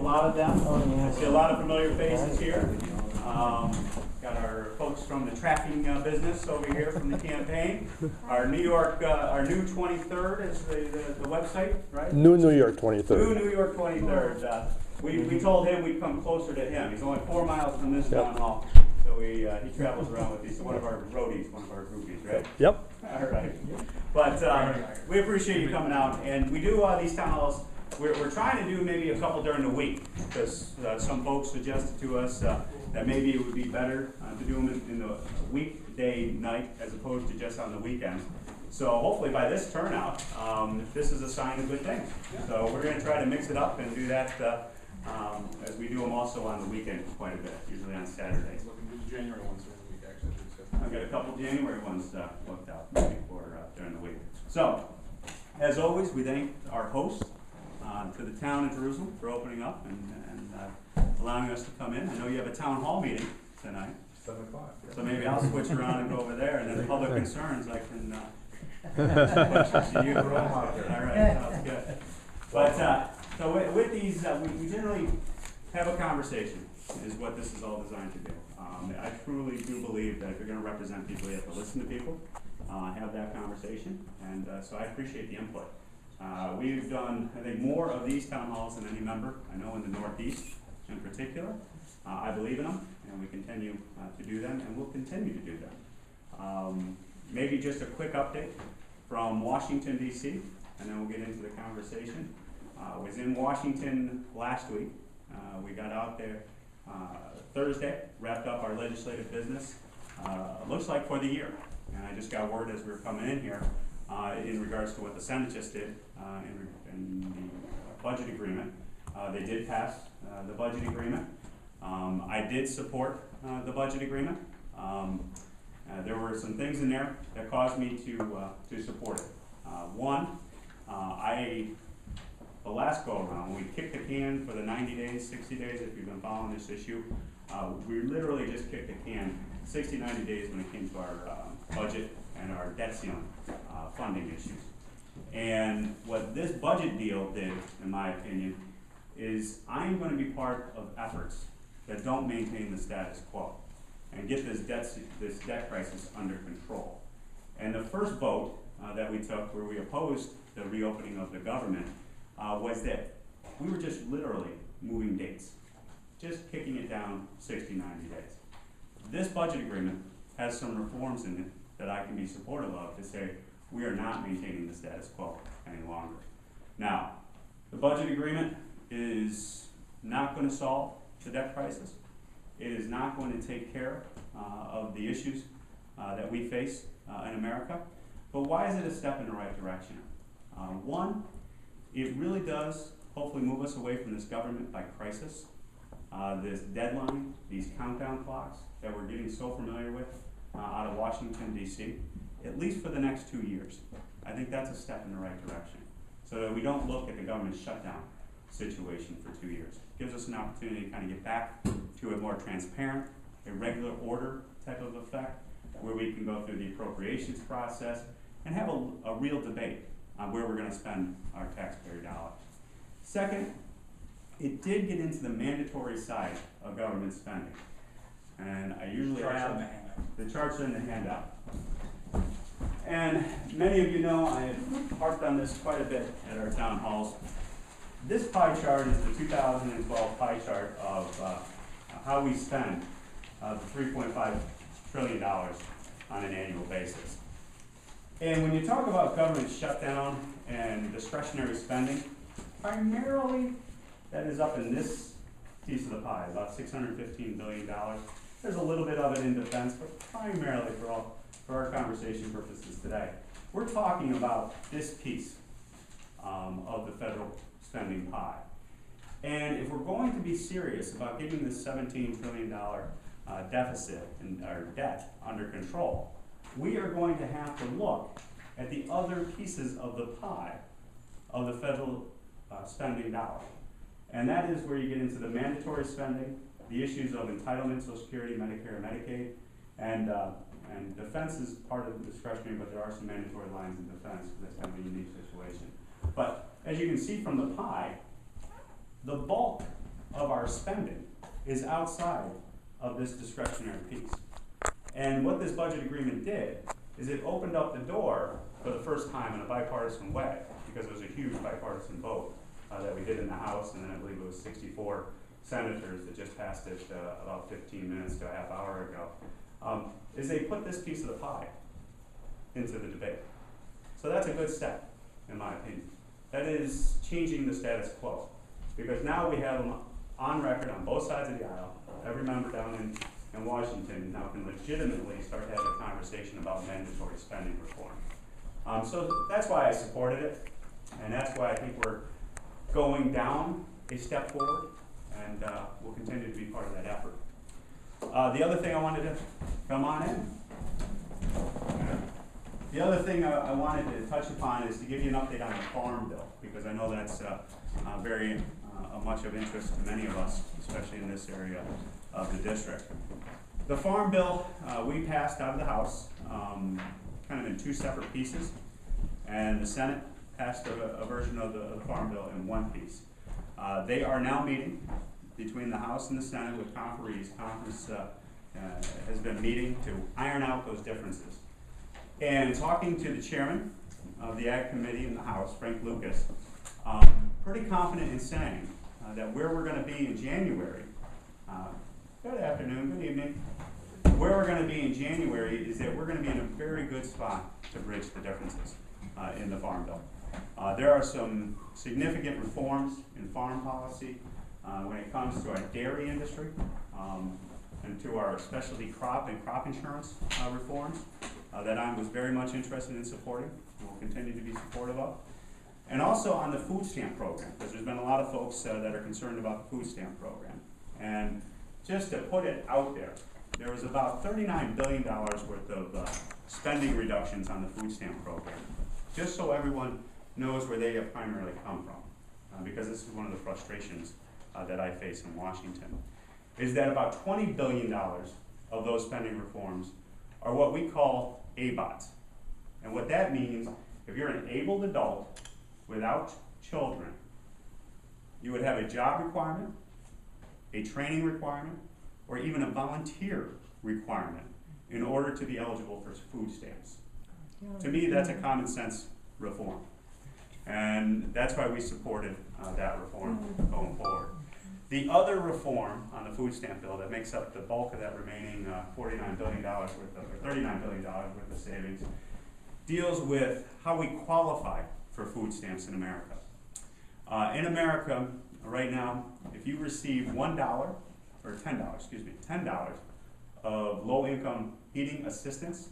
A lot of them. I see a lot of familiar faces here. Got our folks from the tracking business over here from the campaign. Our New York, our new 23rd is the website, right? New York 23rd. New York 23rd. We told him we'd come closer to him. He's only 4 miles from this town hall. So he travels around with these. One of our roadies, one of our groupies, right? Yep. All right. But we appreciate you coming out. And we do these town halls. We're trying to do maybe a couple during the week because some folks suggested to us that maybe it would be better to do them in the weekday night as opposed to just on the weekends. So hopefully by this turnout, this is a sign of good things. So we're going to try to mix it up and do that as we do them also on the weekend quite a bit, usually on Saturdays. Looking to do January ones during the week, actually. I've got a couple January ones booked out maybe for during the week. So, as always, we thank our host to the town of Jerusalem for opening up and allowing us to come in. I know you have a town hall meeting tonight. 7 o'clock. Yeah. So maybe I'll switch around and go over there, and then public concerns I can see you. All right, sounds good. But so with these, we generally have a conversation. Is what this is all designed to do. I truly do believe that if you're going to represent people, you have to listen to people, have that conversation, and so I appreciate the input. We've done, I think, more of these town halls than any member I know in the Northeast in particular. I believe in them, and we continue to do them, and we'll continue to do them. Maybe just a quick update from Washington, D.C., and then we'll get into the conversation. Was in Washington last week. We got out there Thursday, wrapped up our legislative business, looks like for the year. And I just got word as we were coming in here in regards to what the Senate just did in the budget agreement. They did pass the budget agreement. I did support the budget agreement. There were some things in there that caused me to support it. One, the last go around, when we kicked the can for the 90 days, 60 days, if you've been following this issue, we literally just kicked the can 60, 90 days when it came to our budget and our debt ceiling funding issues. And what this budget deal did, in my opinion, is I'm going to be part of efforts that don't maintain the status quo and get this debt crisis under control. And the first vote that we took where we opposed the reopening of the government was that we were just literally moving dates, just kicking it down 60, 90 days. This budget agreement has some reforms in it that I can be supportive of to say we are not maintaining the status quo any longer. Now, the budget agreement is not going to solve the debt crisis. It is not going to take care of the issues that we face in America. But why is it a step in the right direction? One, it really does hopefully move us away from this government by crisis, this deadline, these countdown clocks that we're getting so familiar with out of Washington, D.C., at least for the next 2 years. I think that's a step in the right direction, so that we don't look at the government shutdown situation for 2 years. It gives us an opportunity to kind of get back to a more transparent, a regular order type of effect, where we can go through the appropriations process and have a real debate on where we're going to spend our taxpayer dollars. Second, it did get into the mandatory side of government spending. And I usually have the charts in the handout. And many of you know I have harped on this quite a bit at our town halls. This pie chart is the 2012 pie chart of how we spend the $3.5 trillion on an annual basis. And when you talk about government shutdown and discretionary spending, primarily that is up in this piece of the pie, about $615 billion. There's a little bit of it in defense, but primarily for our conversation purposes today, we're talking about this piece of the federal spending pie. And if we're going to be serious about getting this $17 trillion deficit and our debt under control, we are going to have to look at the other pieces of the pie of the federal spending dollar. And that is where you get into the mandatory spending, the issues of entitlement, Social Security, Medicare, Medicaid, and defense is part of the discretionary, but there are some mandatory lines in defense because that's kind of a unique situation. But as you can see from the pie, the bulk our spending is outside of this discretionary piece. And what this budget agreement did is it opened up the door for the first time in a bipartisan way, because it was a huge bipartisan vote that we did in the House, and then I believe it was 64 senators that just passed it about 15 minutes to a half hour ago, is they put this piece of the pie into the debate. So that's a good step, in my opinion. That is changing the status quo, because now we have them on record on both sides of the aisle. Every member down in Washington now can legitimately start having a conversation about mandatory spending reform. So that's why I supported it, and that's why I think we're going down a step forward, and we'll continue to be part of that effort. The other thing I wanted to come on in. The other thing I wanted to touch upon is to give you an update on the Farm Bill, because I know that's very much of interest to many of us, especially in this area of the district. The Farm Bill we passed out of the House kind of in two separate pieces, and the Senate passed a version of the Farm Bill in one piece. They are now meeting between the House and the Senate with conferees. Conference has been meeting to iron out those differences. And talking to the chairman of the Ag Committee in the House, Frank Lucas, pretty confident in saying that where we're going to be in January, good afternoon, good evening, where we're going to be in January is that we're going to be in a very good spot to bridge the differences in the Farm Bill. There are some significant reforms in farm policy when it comes to our dairy industry and to our specialty crop and crop insurance reforms that I was very much interested in supporting and will continue to be supportive of. And also on the food stamp program, because there's been a lot of folks that are concerned about the food stamp program. And just to put it out there, there was about $39 billion worth of spending reductions on the food stamp program, just so everyone knows where they have primarily come from, because this is one of the frustrations that I face in Washington, is that about $20 billion of those spending reforms are what we call ABOTs. And what that means, if you're an able adult without children, you would have a job requirement, a training requirement, or even a volunteer requirement in order to be eligible for food stamps. To me, that's a common sense reform. And that's why we supported that reform going forward. The other reform on the food stamp bill that makes up the bulk of that remaining $49 billion worth of, or $39 billion worth of savings deals with how we qualify for food stamps in America. In America, right now, if you receive $1, or $10 of low-income heating assistance,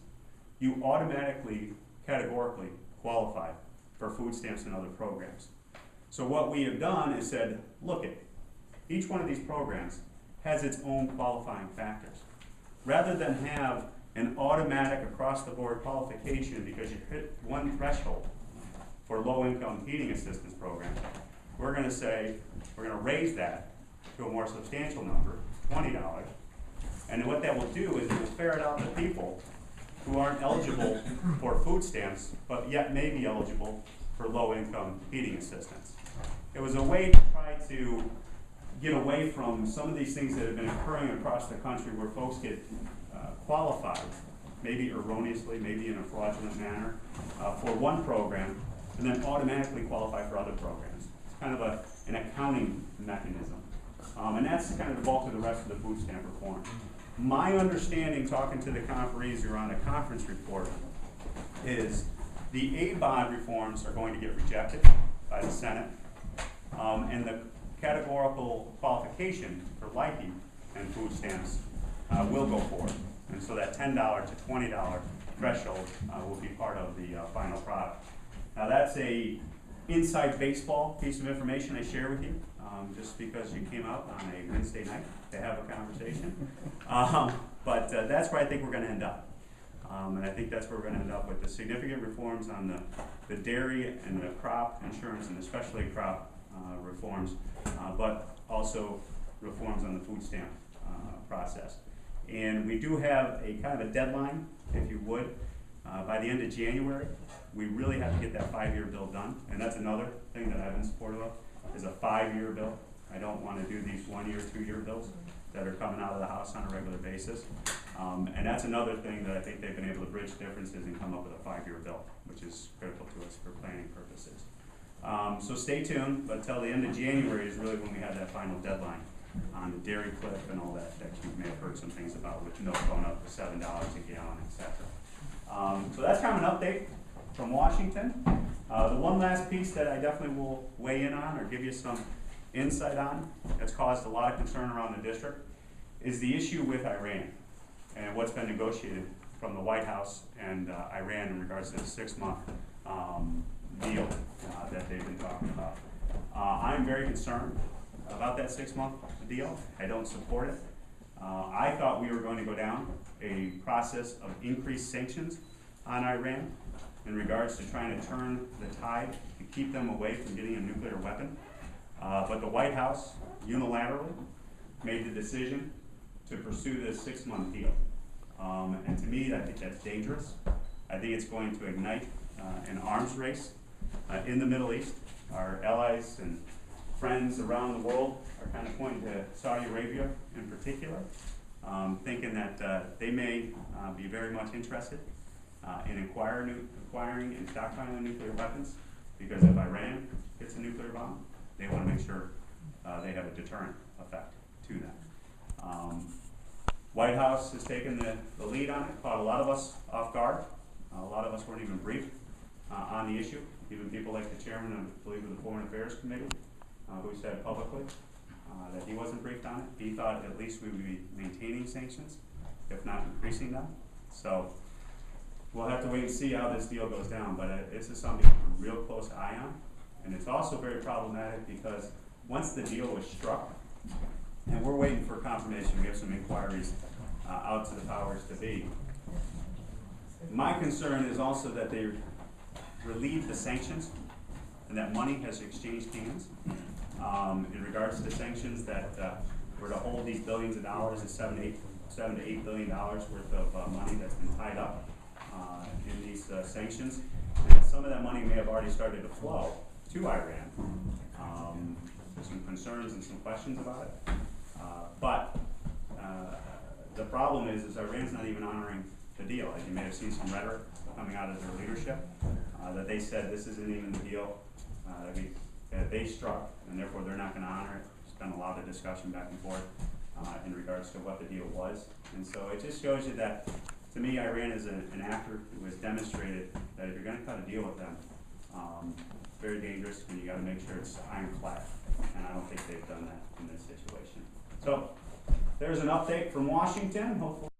you automatically, categorically qualify for food stamps and other programs. So what we have done is said, look at each one of these programs has its own qualifying factors. Rather than have an automatic across-the-board qualification because you hit one threshold for low-income heating assistance program, we're going to say, we're going to raise that to a more substantial number, $20. And what that will do is it will ferret out the people who aren't eligible for food stamps, but yet may be eligible for low-income heating assistance. It was a way to try to get away from some of these things that have been occurring across the country where folks get qualified, maybe erroneously, maybe in a fraudulent manner, for one program, and then automatically qualify for other programs. It's kind of an accounting mechanism. And that's kind of the bulk of the rest of the food stamp reform. My understanding, talking to the conferees who are on the conference report, is the ABOD reforms are going to get rejected by the Senate, and the categorical qualification for LIHEAP and food stamps will go forward. And so that $10 to $20 threshold will be part of the final product. Now that's a inside baseball piece of information I share with you, just because you came out on a Wednesday night to have a conversation. But that's where I think we're going to end up. And I think that's where we're going to end up with the significant reforms on the dairy and the crop insurance, and especially crop reforms, but also reforms on the food stamp process. And we do have a kind of a deadline, if you would, by the end of January. We really have to get that 5-year bill done, and that's another thing that I've been supportive of, is a 5-year bill. I don't wanna do these 1 year, 2 year bills that are coming out of the house on a regular basis. And that's another thing that I think they've been able to bridge differences and come up with a 5-year bill, which is critical to us for planning purposes. So stay tuned, but until the end of January is really when we have that final deadline on the dairy cliff and all that you may have heard some things about, with milk going up to $7 a gallon, etc. So that's kind of an update from Washington. The one last piece that I definitely will weigh in on or give you some insight on that's caused a lot of concern around the district is the issue with Iran and what's been negotiated from the White House and Iran in regards to the 6-month deal that they've been talking about. I'm very concerned about that 6-month deal. I don't support it. I thought we were going to go down a process of increased sanctions on Iran in regards to trying to turn the tide to keep them away from getting a nuclear weapon. But the White House unilaterally made the decision to pursue this 6-month deal. And to me, I think that's dangerous. I think it's going to ignite an arms race in the Middle East. Our allies and friends around the world are kind of pointing to Saudi Arabia in particular, thinking that they may be very much interested in acquiring and stockpiling nuclear weapons, because if Iran gets a nuclear bomb, they want to make sure they have a deterrent effect to that. White House has taken the lead on it, caught a lot of us off guard. A lot of us weren't even briefed on the issue. Even people like the chairman, I believe, of the Foreign Affairs Committee, who said publicly that he wasn't briefed on it. He thought at least we would be maintaining sanctions, if not increasing them. So we'll have to wait and see how this deal goes down, but this is something to keep a real close eye on. And it's also very problematic because once the deal was struck, and we're waiting for confirmation, we have some inquiries out to the powers to be. My concern is also that they relieve the sanctions and that money has exchanged hands in regards to the sanctions that were to hold these billions of dollars, it's $7 to $8 billion worth of money that's been tied up in these sanctions. And some of that money may have already started to flow to Iran. There's some concerns and some questions about it. But the problem is Iran's not even honoring the deal. As you may have seen some rhetoric coming out of their leadership, that they said this isn't even the deal that they struck, and therefore they're not going to honor it. There's been a lot of discussion back and forth in regards to what the deal was. And so it just shows you that, to me, Iran is an actor who has demonstrated that if you're going to cut a deal with them, it's very dangerous, and you got to make sure it's ironclad. And I don't think they've done that in this situation. So there's an update from Washington. Hopefully